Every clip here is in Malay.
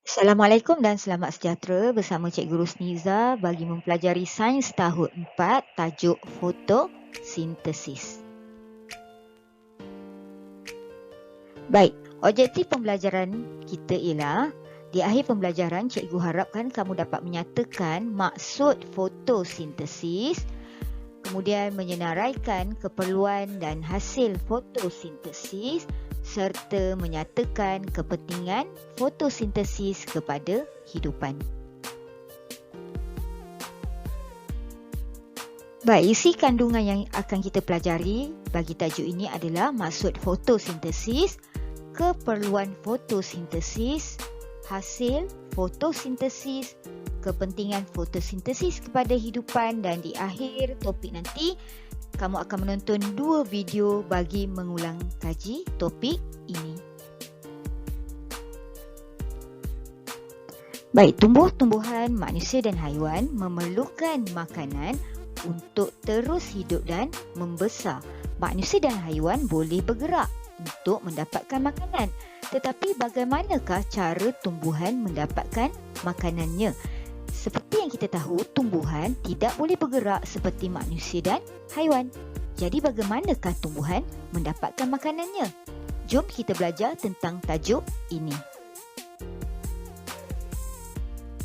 Assalamualaikum dan selamat sejahtera bersama Cikgu Rusniza bagi mempelajari Sains Tahun 4 tajuk fotosintesis. Baik, objektif pembelajaran kita ialah di akhir pembelajaran Cikgu harapkan kamu dapat menyatakan maksud fotosintesis, kemudian menyenaraikan keperluan dan hasil fotosintesis serta menyatakan kepentingan fotosintesis kepada hidupan. Baik, isi kandungan yang akan kita pelajari bagi tajuk ini adalah maksud fotosintesis, keperluan fotosintesis, hasil fotosintesis, kepentingan fotosintesis kepada hidupan, dan di akhir topik nanti kamu akan menonton 2 video bagi mengulang kaji topik ini. Baik, tumbuh-tumbuhan, manusia dan haiwan memerlukan makanan untuk terus hidup dan membesar. Manusia dan haiwan boleh bergerak untuk mendapatkan makanan. Tetapi bagaimanakah cara tumbuhan mendapatkan makanannya? Seperti yang kita tahu, tumbuhan tidak boleh bergerak seperti manusia dan haiwan. Jadi bagaimanakah tumbuhan mendapatkan makanannya? Jom kita belajar tentang tajuk ini.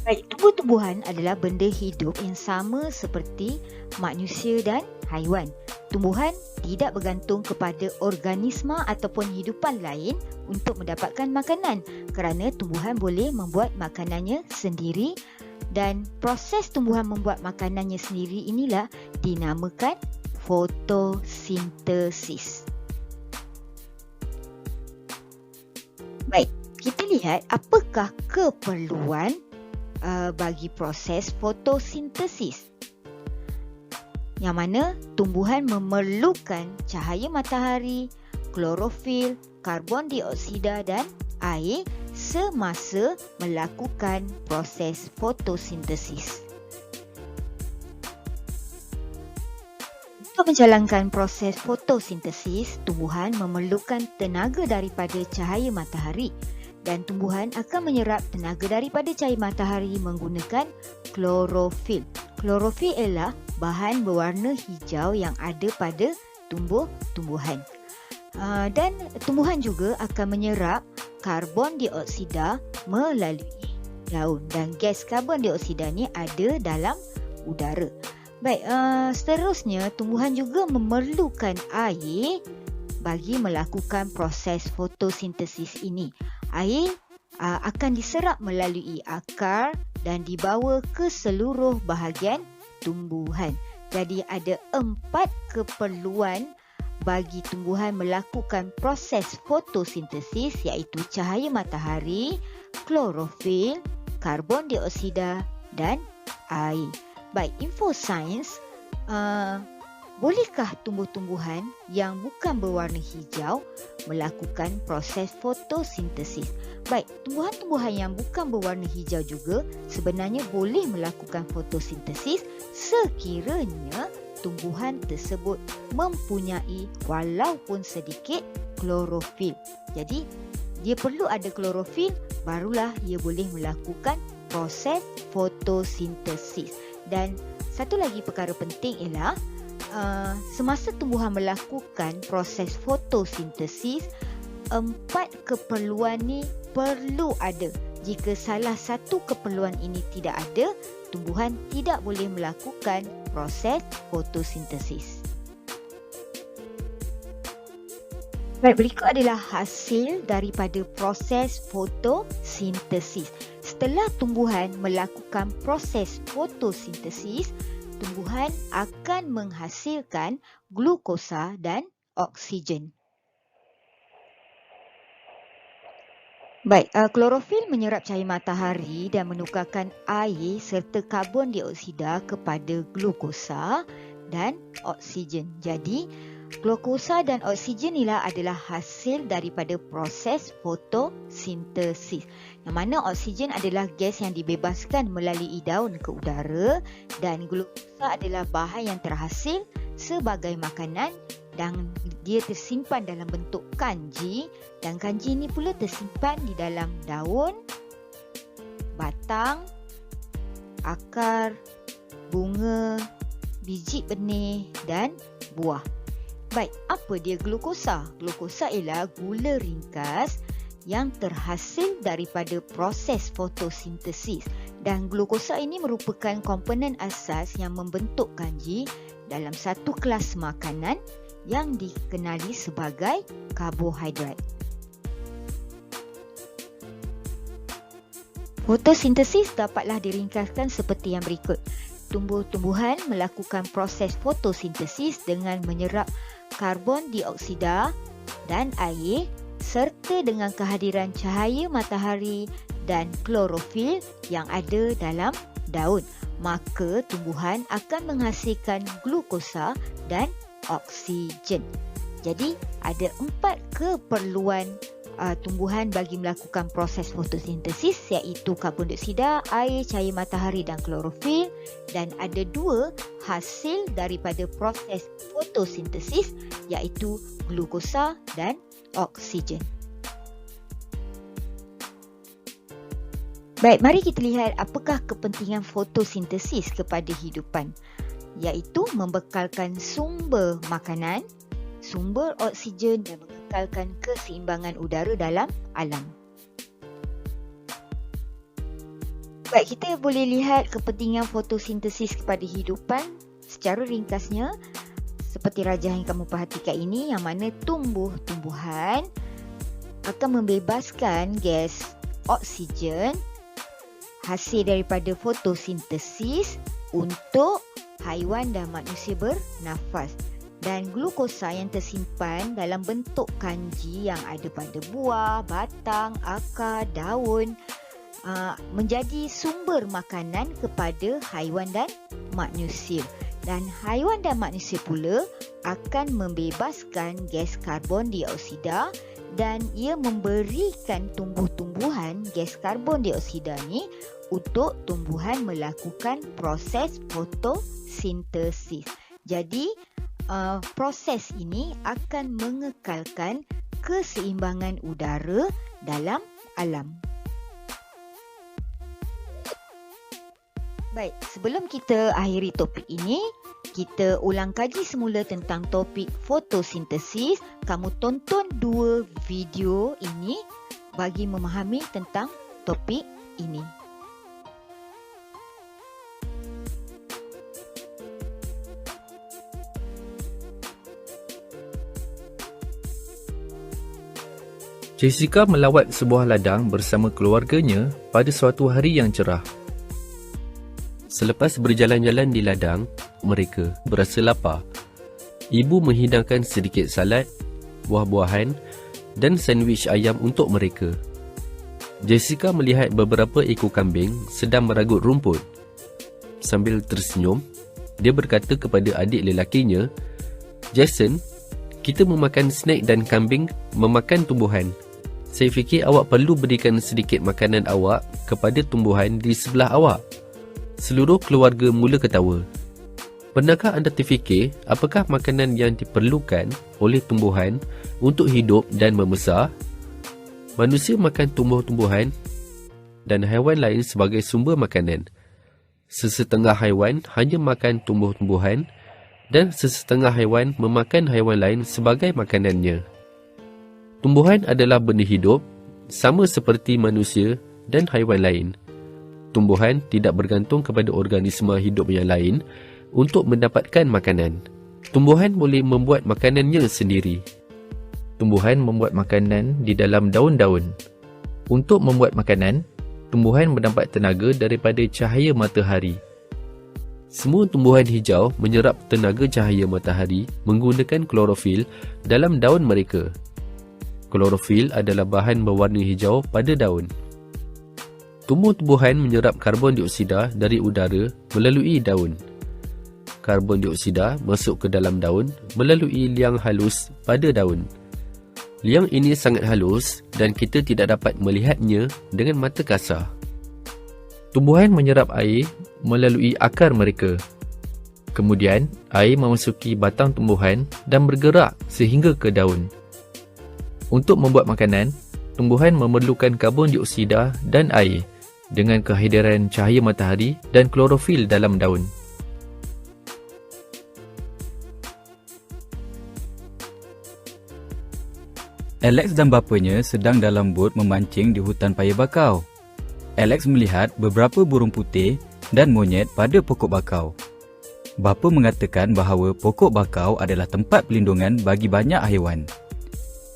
Baik, tumbuh-tumbuhan adalah benda hidup yang sama seperti manusia dan haiwan. Tumbuhan tidak bergantung kepada organisma ataupun hidupan lain untuk mendapatkan makanan kerana tumbuhan boleh membuat makanannya sendiri, dan proses tumbuhan membuat makanannya sendiri inilah dinamakan fotosintesis. Baik, kita lihat apakah keperluan bagi proses fotosintesis. Yang mana tumbuhan memerlukan cahaya matahari, klorofil, karbon dioksida dan air semasa melakukan proses fotosintesis. Untuk menjalankan proses fotosintesis, tumbuhan memerlukan tenaga daripada cahaya matahari, dan tumbuhan akan menyerap tenaga daripada cahaya matahari menggunakan klorofil. Klorofil ialah bahan berwarna hijau yang ada pada tumbuh-tumbuhan. Dan tumbuhan juga akan menyerap karbon dioksida melalui daun, dan gas karbon dioksida ni ada dalam udara. Baik, seterusnya tumbuhan juga memerlukan air bagi melakukan proses fotosintesis ini. Air akan diserap melalui akar dan dibawa ke seluruh bahagian tumbuhan. Jadi ada 4 keperluan bagi tumbuhan melakukan proses fotosintesis, iaitu cahaya matahari, klorofil, karbon dioksida dan air. Baik, info sains, bolehkah tumbuh-tumbuhan yang bukan berwarna hijau melakukan proses fotosintesis? Baik, tumbuhan-tumbuhan yang bukan berwarna hijau juga sebenarnya boleh melakukan fotosintesis sekiranya tumbuhan tersebut mempunyai walaupun sedikit klorofil. Jadi, dia perlu ada klorofil, barulah ia boleh melakukan proses fotosintesis. Dan satu lagi perkara penting ialah semasa tumbuhan melakukan proses fotosintesis, 4 keperluan ni perlu ada. Jika salah satu keperluan ini tidak ada, tumbuhan tidak boleh melakukan proses fotosintesis. Baik, berikut adalah hasil daripada proses fotosintesis. Setelah tumbuhan melakukan proses fotosintesis, tumbuhan akan menghasilkan glukosa dan oksigen. Baik, klorofil menyerap cahaya matahari dan menukarkan air serta karbon dioksida kepada glukosa dan oksigen. Jadi, glukosa dan oksigen inilah adalah hasil daripada proses fotosintesis. Yang mana oksigen adalah gas yang dibebaskan melalui daun ke udara, dan glukosa adalah bahan yang terhasil sebagai makanan dan dia tersimpan dalam bentuk kanji, dan kanji ini pula tersimpan di dalam daun batang, akar, bunga, biji benih dan buah. Baik, apa dia glukosa? Glukosa ialah gula ringkas yang terhasil daripada proses fotosintesis, dan glukosa ini merupakan komponen asas yang membentuk kanji dalam satu kelas makanan yang dikenali sebagai karbohidrat. Fotosintesis dapatlah diringkaskan seperti yang berikut. Tumbuh-tumbuhan melakukan proses fotosintesis dengan menyerap karbon dioksida dan air serta dengan kehadiran cahaya matahari dan klorofil yang ada dalam daun. Maka tumbuhan akan menghasilkan glukosa dan oksigen. Jadi ada 4 keperluan tumbuhan bagi melakukan proses fotosintesis, iaitu karbon dioksida, air, cahaya matahari dan klorofil, dan ada 2 hasil daripada proses fotosintesis, iaitu glukosa dan oksigen. Baik, mari kita lihat apakah kepentingan fotosintesis kepada hidupan, iaitu membekalkan sumber makanan, sumber oksigen dan mengekalkan keseimbangan udara dalam alam. Baik, kita boleh lihat kepentingan fotosintesis kepada hidupan secara ringkasnya seperti rajah yang kamu perhatikan ini, yang mana tumbuh-tumbuhan akan membebaskan gas oksigen hasil daripada fotosintesis untuk haiwan dan manusia bernafas. Dan glukosa yang tersimpan dalam bentuk kanji yang ada pada buah, batang, akar, daun menjadi sumber makanan kepada haiwan dan manusia. Dan haiwan dan manusia pula akan membebaskan gas karbon dioksida, dan ia memberikan tumbuh-tumbuhan gas karbon dioksida ni untuk tumbuhan melakukan proses fotosintesis. Jadi proses ini akan mengekalkan keseimbangan udara dalam alam. Baik, sebelum kita akhiri topik ini, kita ulang kaji semula tentang topik fotosintesis. Kamu tonton 2 video ini bagi memahami tentang topik ini. Jessica melawat sebuah ladang bersama keluarganya pada suatu hari yang cerah. Selepas berjalan-jalan di ladang, mereka berasa lapar. Ibu menghidangkan sedikit salad, buah-buahan dan sandwich ayam untuk mereka. Jessica melihat beberapa ekor kambing sedang meragut rumput. Sambil tersenyum, dia berkata kepada adik lelakinya, "Jason, kita memakan snack dan kambing memakan tumbuhan. Saya fikir awak perlu berikan sedikit makanan awak kepada tumbuhan di sebelah awak." Seluruh keluarga mula ketawa. Pernahkah anda terfikir apakah makanan yang diperlukan oleh tumbuhan untuk hidup dan membesar? Manusia makan tumbuh-tumbuhan dan haiwan lain sebagai sumber makanan. Sesetengah haiwan hanya makan tumbuh-tumbuhan dan sesetengah haiwan memakan haiwan lain sebagai makanannya. Tumbuhan adalah benih hidup, sama seperti manusia dan haiwan lain. Tumbuhan tidak bergantung kepada organisma hidup yang lain untuk mendapatkan makanan. Tumbuhan boleh membuat makanannya sendiri. Tumbuhan membuat makanan di dalam daun-daun. Untuk membuat makanan, tumbuhan mendapat tenaga daripada cahaya matahari. Semua tumbuhan hijau menyerap tenaga cahaya matahari menggunakan klorofil dalam daun mereka. Klorofil adalah bahan berwarna hijau pada daun. Tumbuh-tumbuhan menyerap karbon dioksida dari udara melalui daun. Karbon dioksida masuk ke dalam daun melalui liang halus pada daun. Liang ini sangat halus dan kita tidak dapat melihatnya dengan mata kasar. Tumbuhan menyerap air melalui akar mereka. Kemudian, air memasuki batang tumbuhan dan bergerak sehingga ke daun. Untuk membuat makanan, tumbuhan memerlukan karbon dioksida dan air. dengan kehadiran cahaya matahari dan klorofil dalam daun. Alex dan bapanya sedang dalam bot memancing di hutan paya bakau. Alex melihat beberapa burung putih dan monyet pada pokok bakau. Bapa mengatakan bahawa pokok bakau adalah tempat pelindungan bagi banyak haiwan.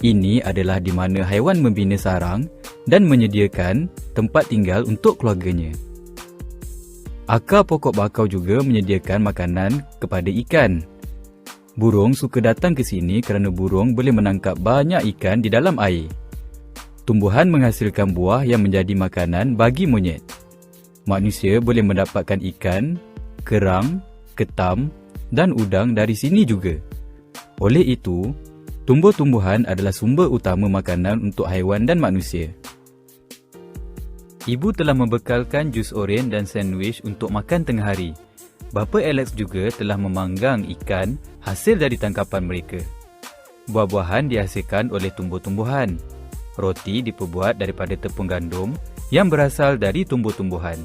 Ini adalah di mana haiwan membina sarang dan menyediakan tempat tinggal untuk keluarganya. Akar pokok bakau juga menyediakan makanan kepada ikan. Burung suka datang ke sini kerana burung boleh menangkap banyak ikan di dalam air. Tumbuhan menghasilkan buah yang menjadi makanan bagi monyet. Manusia boleh mendapatkan ikan, kerang, ketam dan udang dari sini juga. Oleh itu, tumbuh-tumbuhan adalah sumber utama makanan untuk haiwan dan manusia. Ibu telah membekalkan jus oren dan sandwich untuk makan tengah hari. Bapa Alex juga telah memanggang ikan hasil dari tangkapan mereka. Buah-buahan dihasilkan oleh tumbuh-tumbuhan. Roti diperbuat daripada tepung gandum yang berasal dari tumbuh-tumbuhan.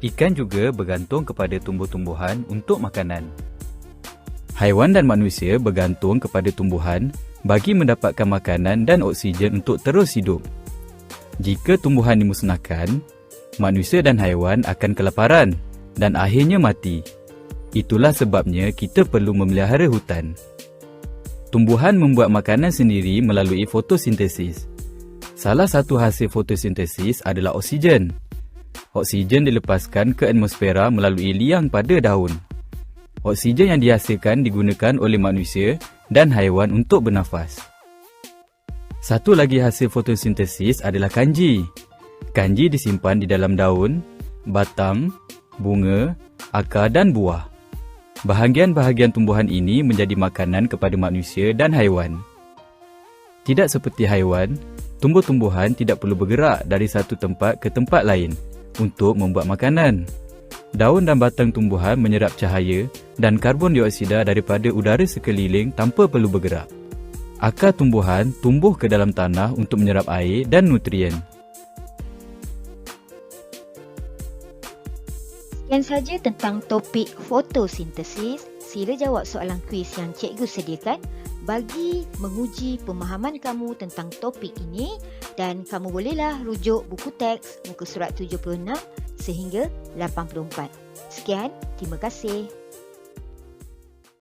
Ikan juga bergantung kepada tumbuh-tumbuhan untuk makanan. Haiwan dan manusia bergantung kepada tumbuhan bagi mendapatkan makanan dan oksigen untuk terus hidup. Jika tumbuhan dimusnahkan, manusia dan haiwan akan kelaparan dan akhirnya mati. Itulah sebabnya kita perlu memelihara hutan. Tumbuhan membuat makanan sendiri melalui fotosintesis. Salah satu hasil fotosintesis adalah oksigen. Oksigen dilepaskan ke atmosfera melalui liang pada daun. Oksigen yang dihasilkan digunakan oleh manusia dan haiwan untuk bernafas. Satu lagi hasil fotosintesis adalah kanji. Kanji disimpan di dalam daun, batang, bunga, akar dan buah. Bahagian-bahagian tumbuhan ini menjadi makanan kepada manusia dan haiwan. Tidak seperti haiwan, tumbuh-tumbuhan tidak perlu bergerak dari satu tempat ke tempat lain untuk membuat makanan. Daun dan batang tumbuhan menyerap cahaya dan karbon dioksida daripada udara sekeliling tanpa perlu bergerak. Akar tumbuhan tumbuh ke dalam tanah untuk menyerap air dan nutrien. Sekian saja tentang topik fotosintesis. Sila jawab soalan kuis yang cikgu sediakan bagi menguji pemahaman kamu tentang topik ini, dan kamu bolehlah rujuk buku teks muka surat 76 sehingga 84. Sekian, terima kasih.